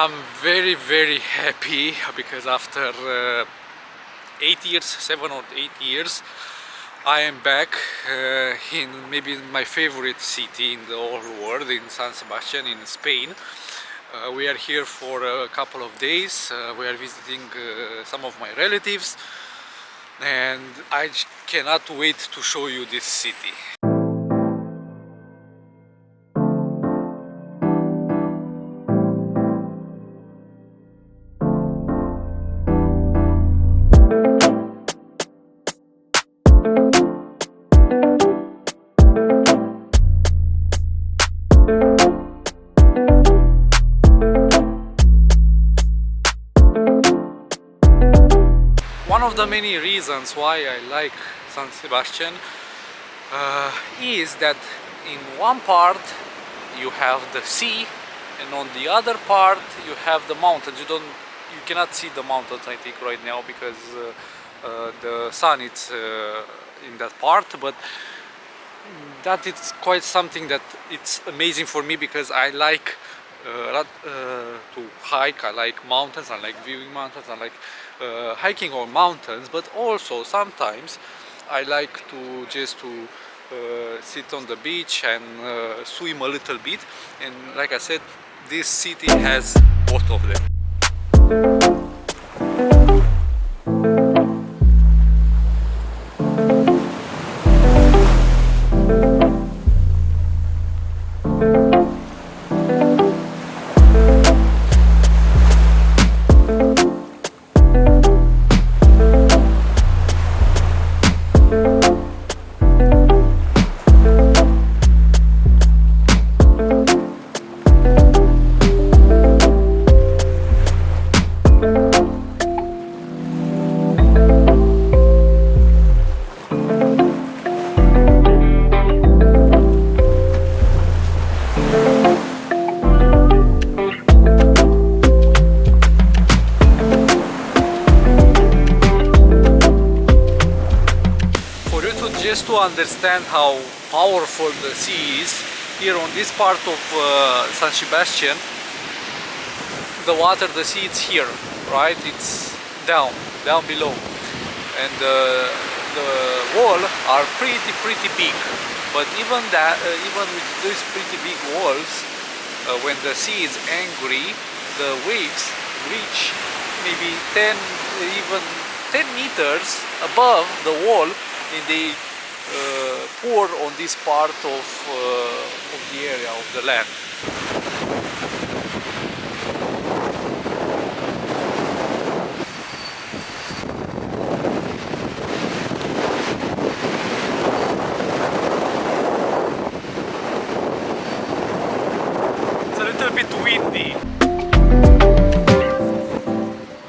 I'm very happy because after 8 years, 7 or 8 years, I am back in maybe my favorite city in the whole world, in San Sebastian in Spain. We are here for a couple of days. We are visiting some of my relatives, and I cannot wait to show you this city. One of the many reasons why I like San Sebastian is that in one part you have the sea, and on the other part you have the mountains. You cannot see the mountains, I think, right now because the sun is in that part, but that is quite something that it's amazing for me because I like to hike. I like mountains, I like viewing mountains, I like hiking on mountains, but also sometimes I like to just sit on the beach and swim a little bit, and like I said, this city has both of them. Just to understand how powerful the sea is, here on this part of San Sebastian, the water, the sea, it's here, right? It's down below, and the wall are pretty big. But even with these pretty big walls, when the sea is angry, the waves reach maybe 10 meters above the wall, and they pour on this part of the area of the land. It's a little bit windy.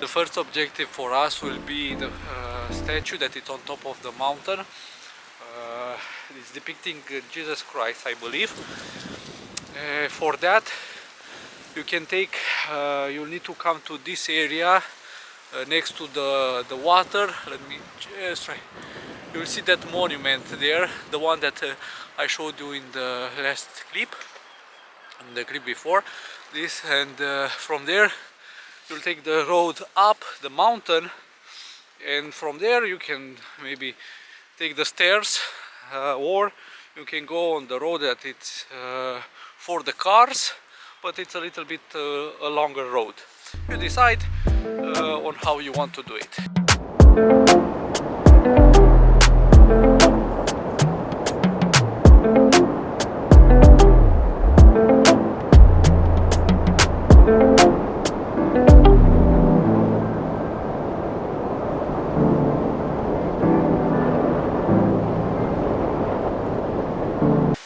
The first objective for us will be the statue that is on top of the mountain. It's depicting Jesus Christ, I believe. For that, you'll need to come to this area next to the water. Let me just try. You'll see that monument there, the one that I showed you in the last clip, in the clip before this, and from there you'll take the road up the mountain, and from there you can maybe take the stairs, or you can go on the road that it's for the cars, but it's a little bit a longer road. You decide on how you want to do it.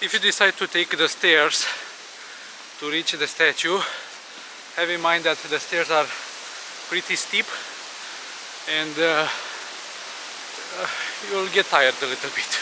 If you decide to take the stairs to reach the statue, have in mind that the stairs are pretty steep, and you'll get tired a little bit.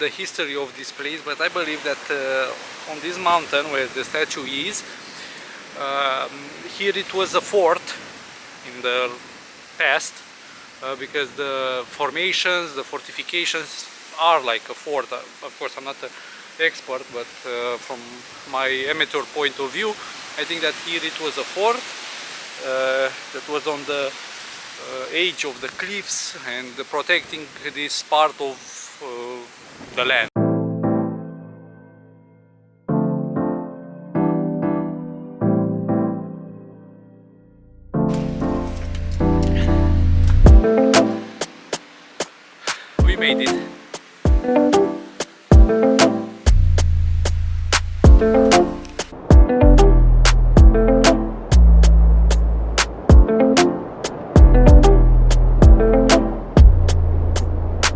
the history of this place, but I believe that on this mountain where the statue is, here it was a fort in the past, because the formations, the fortifications are like a fort. Of course, I'm not an expert, but from my amateur point of view, I think that here it was a fort that was on the edge of the cliffs and protecting this part of the land. We made it.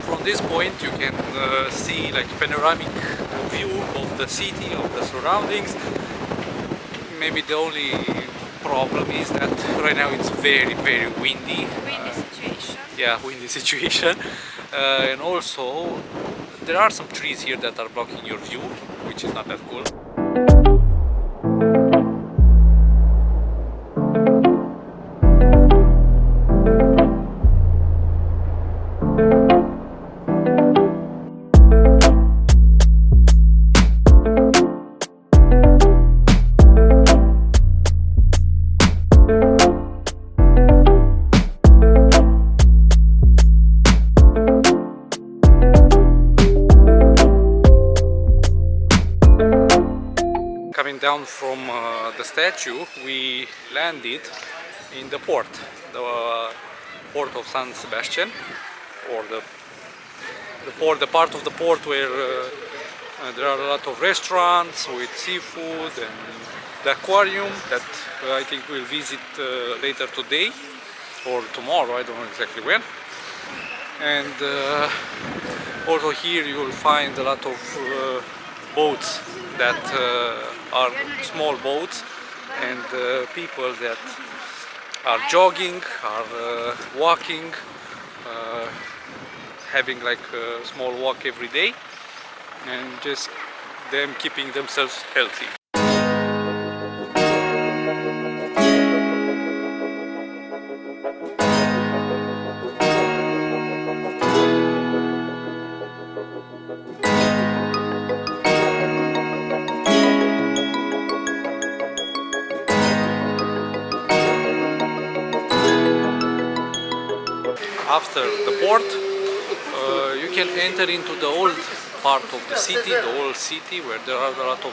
From this point you can see like panoramic view of the city, of the surroundings. Maybe the only problem is that right now it's very windy. Windy situation. Yeah, windy situation. And also there are some trees here that are blocking your view, which is not that cool. Coming down from the statue, we landed in the port of San Sebastian, or the part of the port where there are a lot of restaurants with seafood, and the aquarium that I think we'll visit later today or tomorrow, I don't know exactly when. And also here you will find a lot of boats that are small boats, and people that are jogging, are walking, having like a small walk every day, and just them keeping themselves healthy. After the port, you can enter into the old part of the city, the old city, where there are a lot of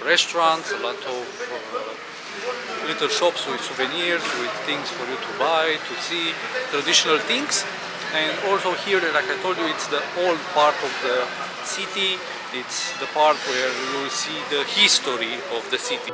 restaurants, a lot of little shops with souvenirs, with things for you to buy, to see traditional things. And also here, like I told you, it's the old part of the city. It's the part where you will see the history of the city.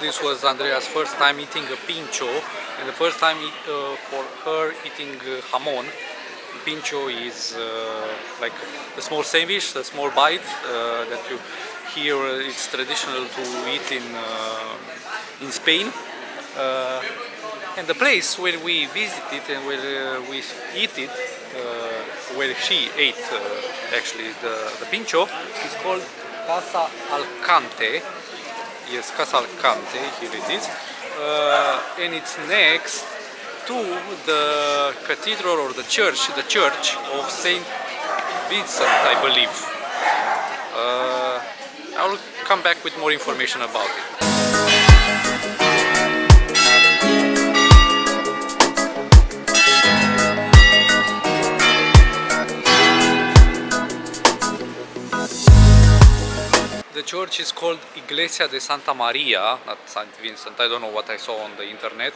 This was Andrea's first time eating a pincho, and the first time for her eating jamon. Pincho is like a small sandwich, a small bite that you here it's traditional to eat in Spain. And the place where we visited and where we eat it, where she ate actually the pincho, is called Casa Alcante. Yes, Casa Alcante, here it is, and it's next to the cathedral or the church of Saint Vincent, I believe. I will come back with more information about it. The church is called Iglesia de Santa Maria, not Saint Vincent. I don't know what I saw on the internet.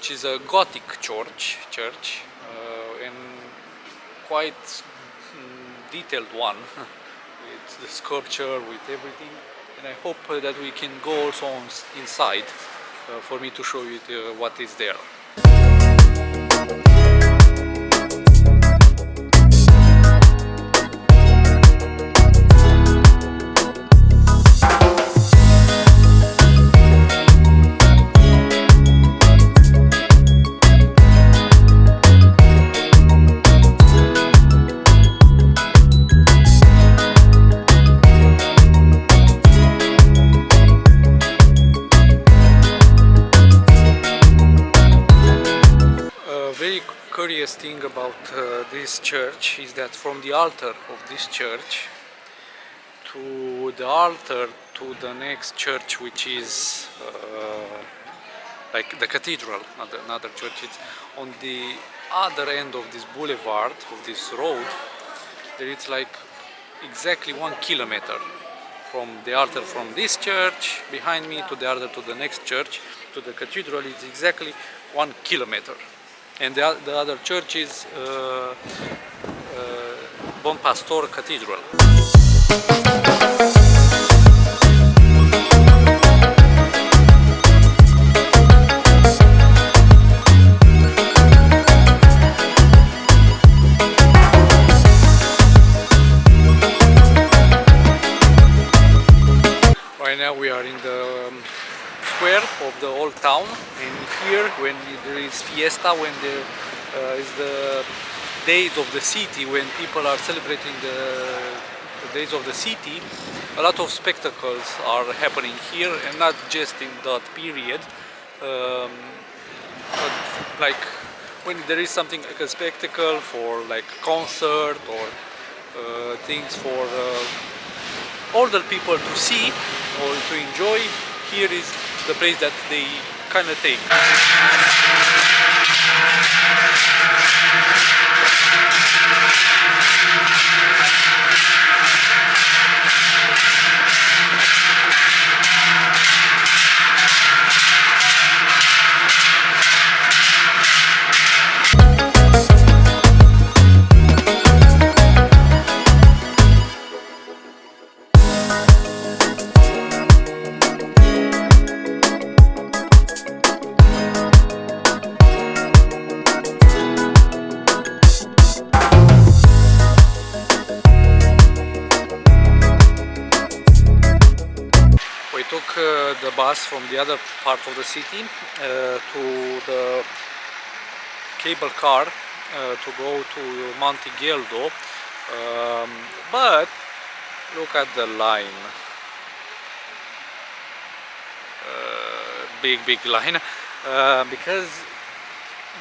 which is a Gothic church and quite detailed one with the sculpture, with everything. And I hope that we can go also inside for me to show you what is there. Curious thing about this church is that from the altar of this church to the altar to the next church, which is like the cathedral, not another church, it's on the other end of this boulevard, of this road, there is like exactly 1 kilometer from the altar from this church behind me to the altar to the next church, to the cathedral. It's exactly 1 kilometer. And the other church is Bon Pastor Cathedral. Right now we are in the square of the old town, and here when there is fiesta, when there is the days of the city, when people are celebrating the days of the city, a lot of spectacles are happening here, and not just in that period, but like when there is something like a spectacle for like concert or things for older people to see or to enjoy, here is the place that they kind of take. The bus from the other part of the city to the cable car to go to Monte Geldo, but look at the line, big line, because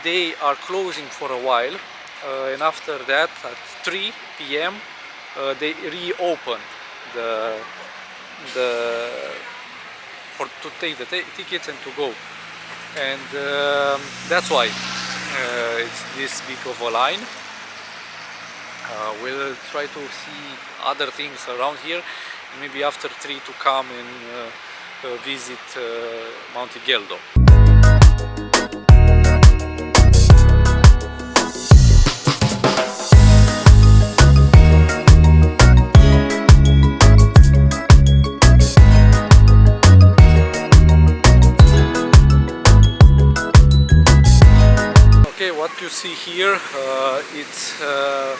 they are closing for a while, and after that at 3 p.m. They reopen the to take the tickets and to go, and that's why it's this big of a line. We'll try to see other things around here, maybe after 3 to come and visit Monte Geldo. What you see here, it's the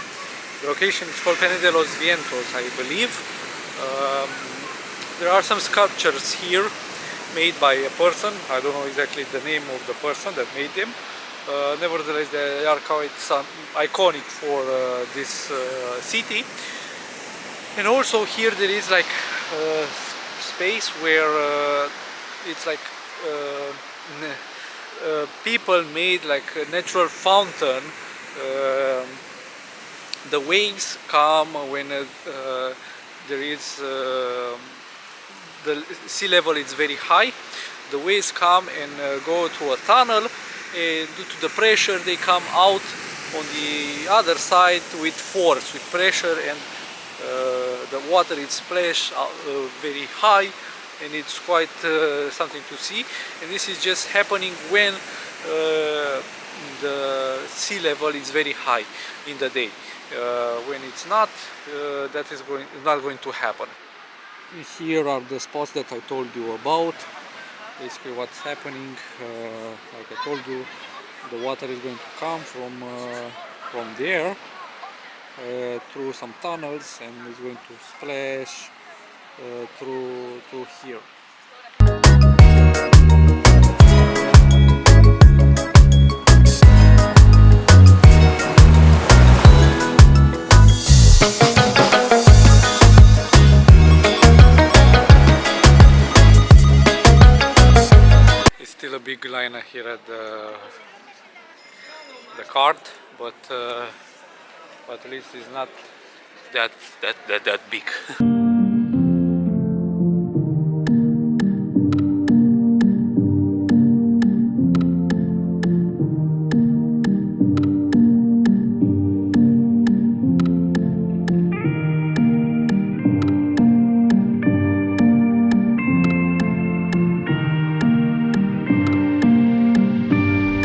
location is called Pene de los Vientos, I believe. There are some sculptures here made by a person. I don't know exactly the name of the person that made them. Nevertheless, they are quite iconic for this city. And also here there is like a space where it's like people made like a natural fountain. The waves come when there is the sea level is very high. The waves come and go to a tunnel, and due to the pressure they come out on the other side with force, with pressure, and the water is splashed very high, and it's quite something to see. And this is just happening when the sea level is very high in the day. When it's not, that is not going to happen. Here are the spots that I told you about. Basically what's happening, like I told you, the water is going to come from there through some tunnels and is going to splash through here. It's still a big line here at the cart, but at least it's not that big.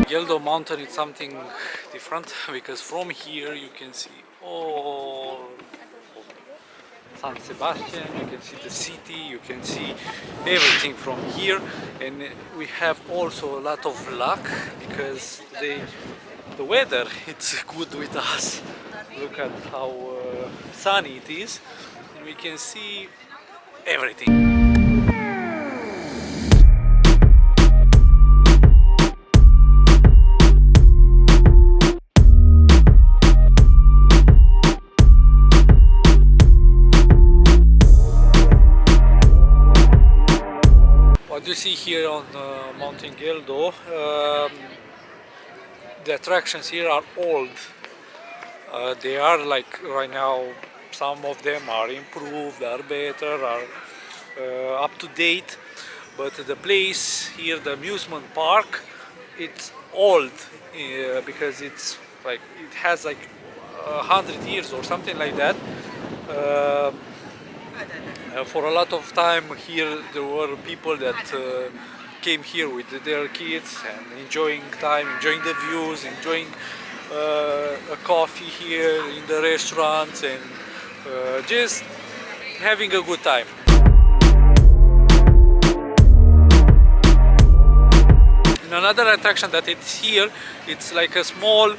Geldo mountain is something different because from here you can see all of San Sebastian, you can see the city, you can see everything from here, and we have also a lot of luck because the weather it's good with us. Look at how sunny it is, and we can see everything. What you see here on Mountain Geldo, the attractions here are old. They are like right now, some of them are improved, are better, are up to date. But the place here, the amusement park, it's old because it's like it has like 100 years or something like that. For a lot of time here there were people that came here with their kids and enjoying time, enjoying the views, enjoying a coffee here in the restaurants and just having a good time. And another attraction that it's here, it's like a small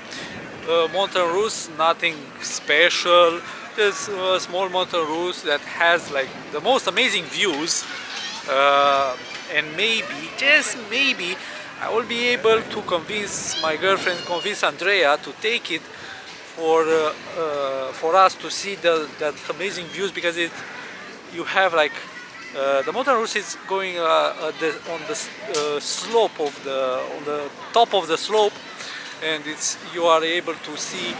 mountain roost, nothing special. There's a small mountain roost that has like the most amazing views, and maybe, just maybe, I will be able to convince my girlfriend, convince Andrea to take it for us to see that amazing views, because you have like the mountain roost is going on the slope of on the top of the slope, and you are able to see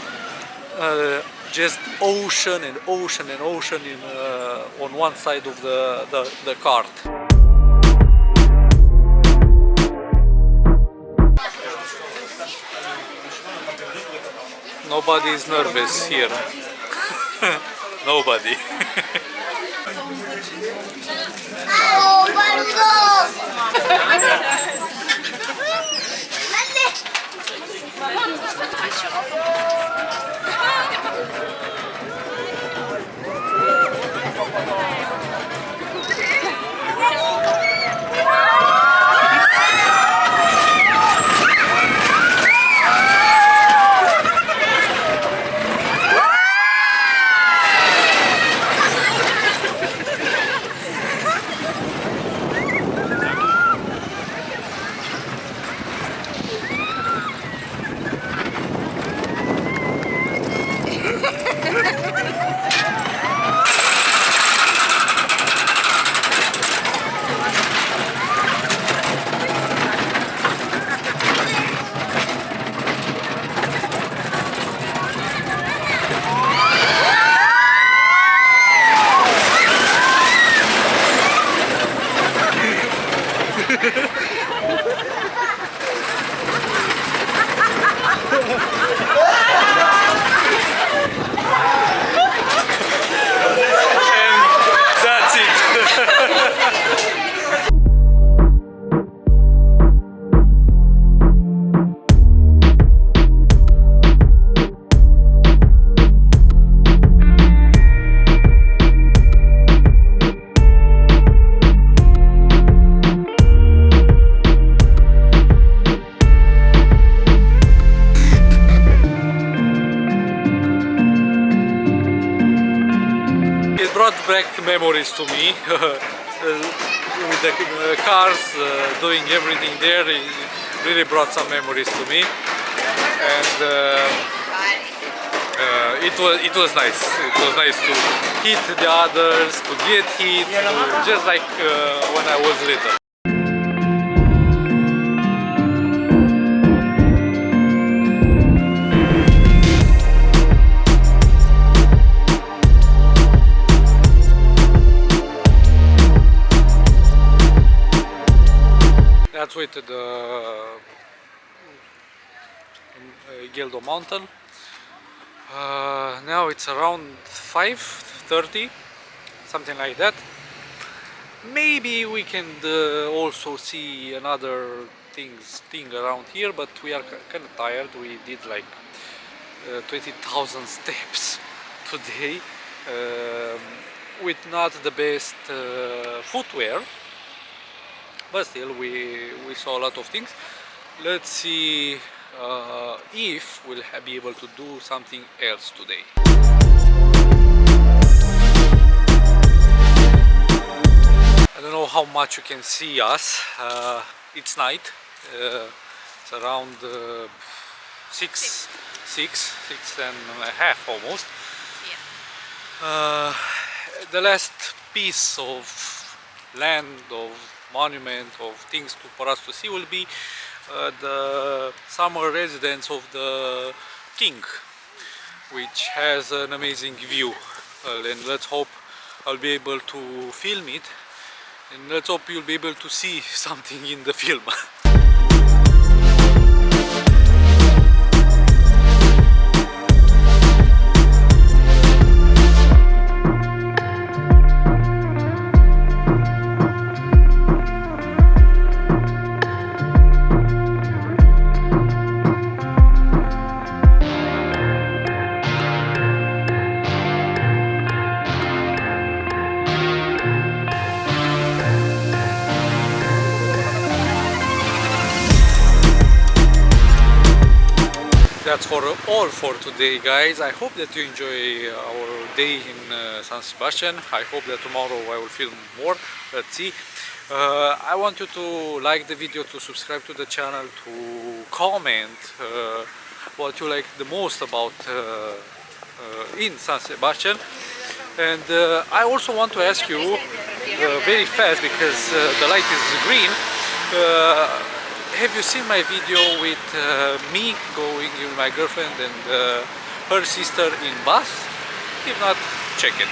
just ocean and ocean and ocean on one side of the cart. Nobody is nervous here. Nobody. brought back memories to me. With the cars doing everything there, it really brought some memories to me, and it was nice. It was nice to hit the others, to get hit, just like when I was little. That's with the Geldo mountain. Now it's around 5:30, something like that. Maybe we can also see another thing around here, but we are kind of tired. We did like 20,000 steps today with not the best footwear, but still we saw a lot of things. Let's see if we'll be able to do something else today. I don't know how much you can see us. It's night. It's around 6 and a half almost. Yeah. The last piece of land, of monument, of things for us to see will be the summer residence of the king, which has an amazing view, and let's hope I'll be able to film it, and let's hope you'll be able to see something in the film. That's all for today, guys. I hope that you enjoy our day in San Sebastian. I hope that tomorrow I will film more. Let's see. I want you to like the video, to subscribe to the channel, to comment what you like the most about in San Sebastian. And I also want to ask you very fast, because the light is green, have you seen my video with me going with my girlfriend and her sister in bus? If not, check it.